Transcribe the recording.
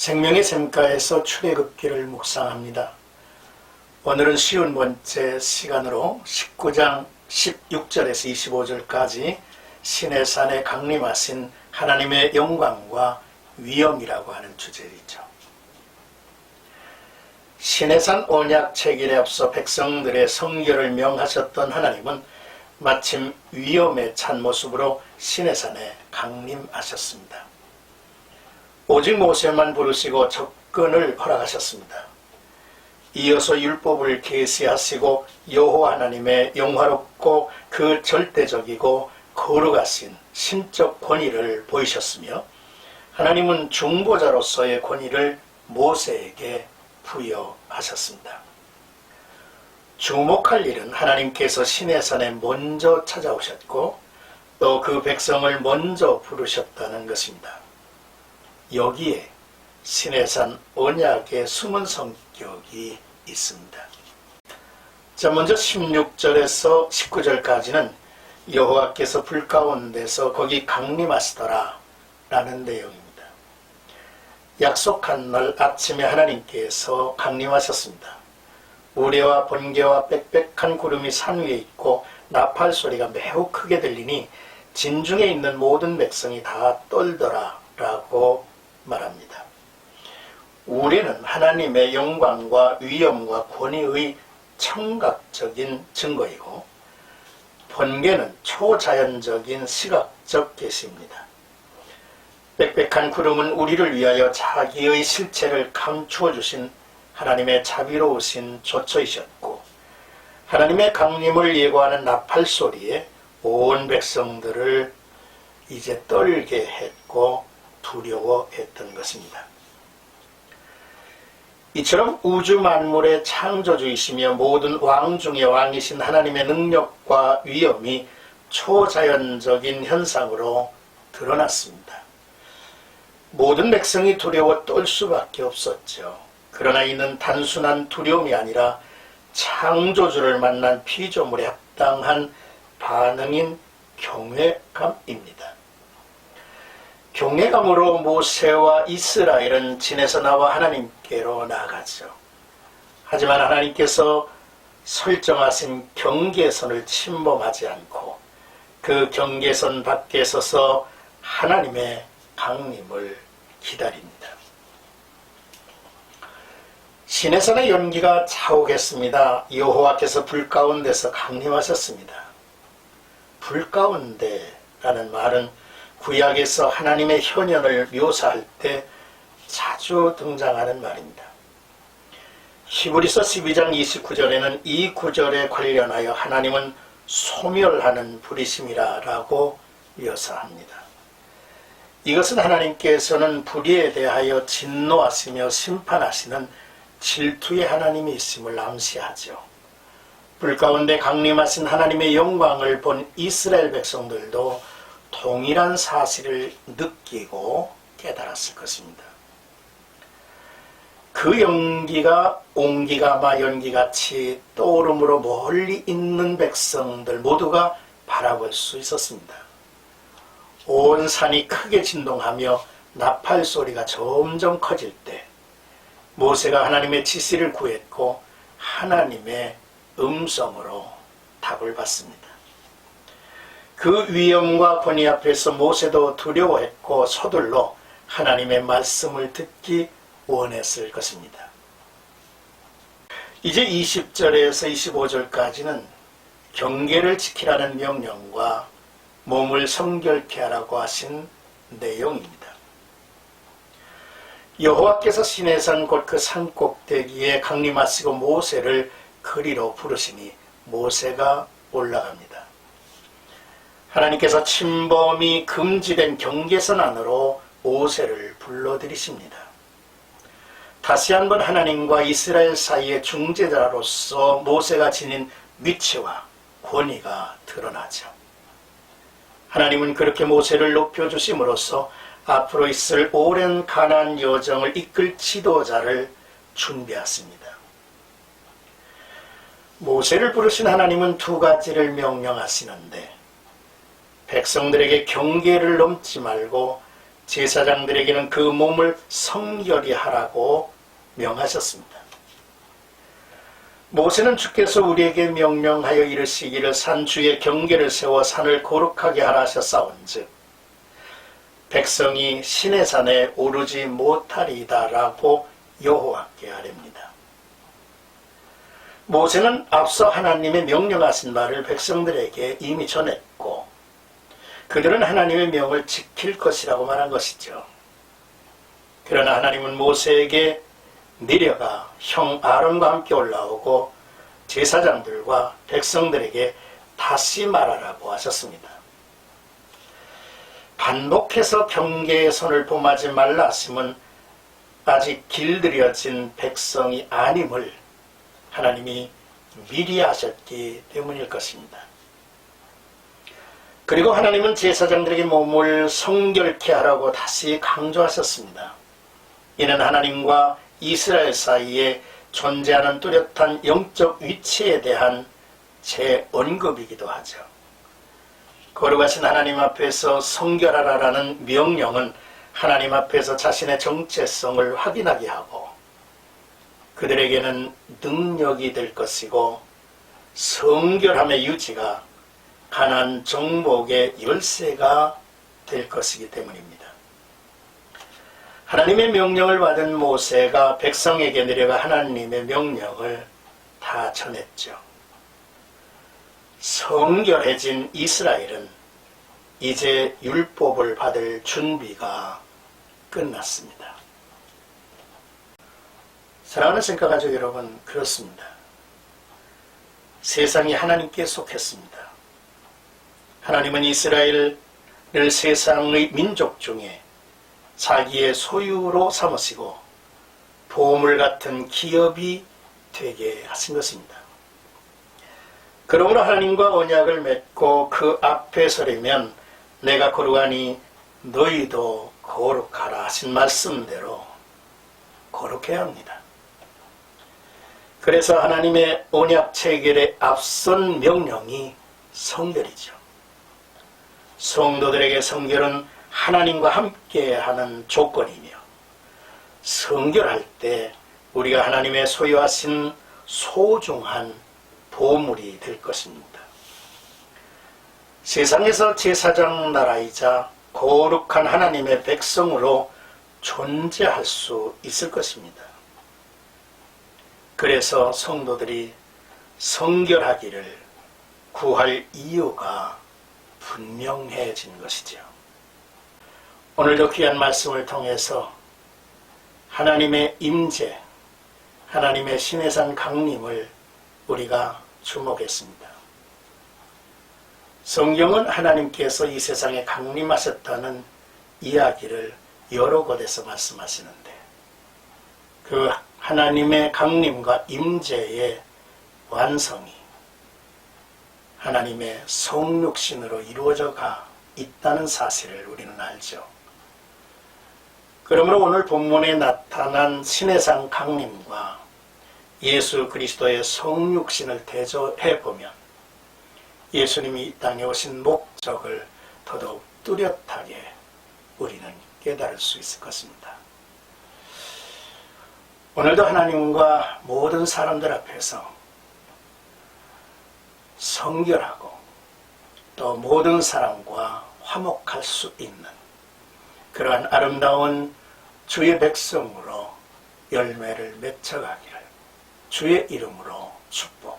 생명의 샘가에서 출애굽기를 묵상합니다. 오늘은 50번째 시간으로 19장 16절에서 25절까지 시내산에 강림하신 하나님의 영광과 위엄이라고 하는 주제이죠. 시내산 언약 체결에 앞서 백성들의 성결을 명하셨던 하나님은 마침 위엄에 찬 모습으로 시내산에 강림하셨습니다. 오직 모세만 부르시고 접근을 허락하셨습니다. 이어서 율법을 계시하시고 여호와 하나님의 영화롭고 그 절대적이고 거룩하신 신적 권위를 보이셨으며, 하나님은 중보자로서의 권위를 모세에게 부여하셨습니다. 주목할 일은 하나님께서 시내산에 먼저 찾아오셨고 또 그 백성을 먼저 부르셨다는 것입니다. 여기에 시내산 언약의 숨은 성격이 있습니다. 자, 먼저 16절에서 19절까지는 여호와께서 불 가운데서 거기 강림하시더라 라는 내용입니다. 약속한 날 아침에 하나님께서 강림하셨습니다. 우레와 번개와 빽빽한 구름이 산 위에 있고 나팔 소리가 매우 크게 들리니 진중에 있는 모든 백성이 다 떨더라 라고 말합니다. 우레는 하나님의 영광과 위엄과 권위의 청각적인 증거이고, 번개는 초자연적인 시각적 계시입니다. 빽빽한 구름은 우리를 위하여 자기의 실체를 감추어 주신 하나님의 자비로우신 조처이셨고, 하나님의 강림을 예고하는 나팔 소리에 온 백성들을 이제 떨게 했고 두려워했던 것입니다. 이처럼 우주 만물의 창조주이시며 모든 왕 중의 왕이신 하나님의 능력과 위엄이 초자연적인 현상으로 드러났습니다. 모든 백성이 두려워 떨 수밖에 없었죠. 그러나 이는 단순한 두려움이 아니라 창조주를 만난 피조물에 합당한 반응인 경외감입니다. 경외감으로 모세와 이스라엘은 진에서 나와 하나님께로 나아가죠. 하지만 하나님께서 설정하신 경계선을 침범하지 않고 그 경계선 밖에 서서 하나님의 강림을 기다립니다. 시내산의 연기가 차오겠습니다. 여호와께서 불 가운데서 강림하셨습니다. 불 가운데라는 말은 구약에서 하나님의 현현을 묘사할 때 자주 등장하는 말입니다. 히브리서 12장 29절에는 이 구절에 관련하여 하나님은 소멸하는 불이심이라 라고 묘사합니다. 이것은 하나님께서는 불의에 대하여 진노하시며 심판하시는 질투의 하나님이 있음을 암시하죠. 불 가운데 강림하신 하나님의 영광을 본 이스라엘 백성들도 동일한 사실을 느끼고 깨달았을 것입니다. 그 연기가 옹기가마 연기같이 떠오름으로 멀리 있는 백성들 모두가 바라볼 수 있었습니다. 온 산이 크게 진동하며 나팔 소리가 점점 커질 때 모세가 하나님의 지시를 구했고 하나님의 음성으로 답을 받습니다. 그 위엄과 권위 앞에서 모세도 두려워했고 서둘러 하나님의 말씀을 듣기 원했을 것입니다. 이제 20절에서 25절까지는 경계를 지키라는 명령과 몸을 성결케 하라고 하신 내용입니다. 여호와께서 시내산 곧 그 산 꼭대기에 강림하시고 모세를 그리로 부르시니 모세가 올라갑니다. 하나님께서 침범이 금지된 경계선 안으로 모세를 불러들이십니다. 다시 한번 하나님과 이스라엘 사이의 중재자로서 모세가 지닌 위치와 권위가 드러나죠. 하나님은 그렇게 모세를 높여주심으로써 앞으로 있을 오랜 가나안 여정을 이끌 지도자를 준비하십니다. 모세를 부르신 하나님은 두 가지를 명령하시는데, 백성들에게 경계를 넘지 말고 제사장들에게는 그 몸을 성결히 하라고 명하셨습니다. 모세는 주께서 우리에게 명령하여 이르시기를 산 주의 경계를 세워 산을 거룩하게 하라 하셨사온즉 백성이 신의 산에 오르지 못하리이다라고 여호와께 아뢰입니다. 모세는 앞서 하나님의 명령하신 말을 백성들에게 이미 전했고 그들은 하나님의 명을 지킬 것이라고 말한 것이죠. 그러나 하나님은 모세에게 내려가 형 아론과 함께 올라오고 제사장들과 백성들에게 다시 말하라고 하셨습니다. 반복해서 경계의 선을 범하지 말라 하심은 아직 길들여진 백성이 아님을 하나님이 미리 아셨기 때문일 것입니다. 그리고 하나님은 제사장들에게 몸을 성결케 하라고 다시 강조하셨습니다. 이는 하나님과 이스라엘 사이에 존재하는 뚜렷한 영적 위치에 대한 재언급이기도 하죠. 거룩하신 하나님 앞에서 성결하라라는 명령은 하나님 앞에서 자신의 정체성을 확인하게 하고 그들에게는 능력이 될 것이고 성결함의 유지가 가나안 정복의 열쇠가 될 것이기 때문입니다. 하나님의 명령을 받은 모세가 백성에게 내려가 하나님의 명령을 다 전했죠. 성결해진 이스라엘은 이제 율법을 받을 준비가 끝났습니다. 사랑하는 생각가족 여러분, 그렇습니다. 세상이 하나님께 속했습니다. 하나님은 이스라엘을 세상의 민족 중에 자기의 소유로 삼으시고 보물 같은 기업이 되게 하신 것입니다. 그러므로 하나님과 언약을 맺고 그 앞에 서려면 내가 거룩하니 너희도 거룩하라 하신 말씀대로 거룩해야 합니다. 그래서 하나님의 언약 체결의 앞선 명령이 성결이죠. 성도들에게 성결은 하나님과 함께하는 조건이며 성결할 때 우리가 하나님의 소유하신 소중한 보물이 될 것입니다. 세상에서 제사장 나라이자 거룩한 하나님의 백성으로 존재할 수 있을 것입니다. 그래서 성도들이 성결하기를 구할 이유가 분명해진 것이죠. 오늘도 귀한 말씀을 통해서 하나님의 임재, 하나님의 시내산 강림을 우리가 주목했습니다. 성경은 하나님께서 이 세상에 강림하셨다는 이야기를 여러 곳에서 말씀하시는데 그 하나님의 강림과 임재의 완성이 하나님의 성육신으로 이루어져가 있다는 사실을 우리는 알죠. 그러므로 오늘 본문에 나타난 시내산 강림과 예수 그리스도의 성육신을 대조해보면 예수님이 이 땅에 오신 목적을 더더욱 뚜렷하게 우리는 깨달을 수 있을 것입니다. 오늘도 하나님과 모든 사람들 앞에서 성결하고 또 모든 사람과 화목할 수 있는 그러한 아름다운 주의 백성으로 열매를 맺혀가기를 주의 이름으로 축복합니다.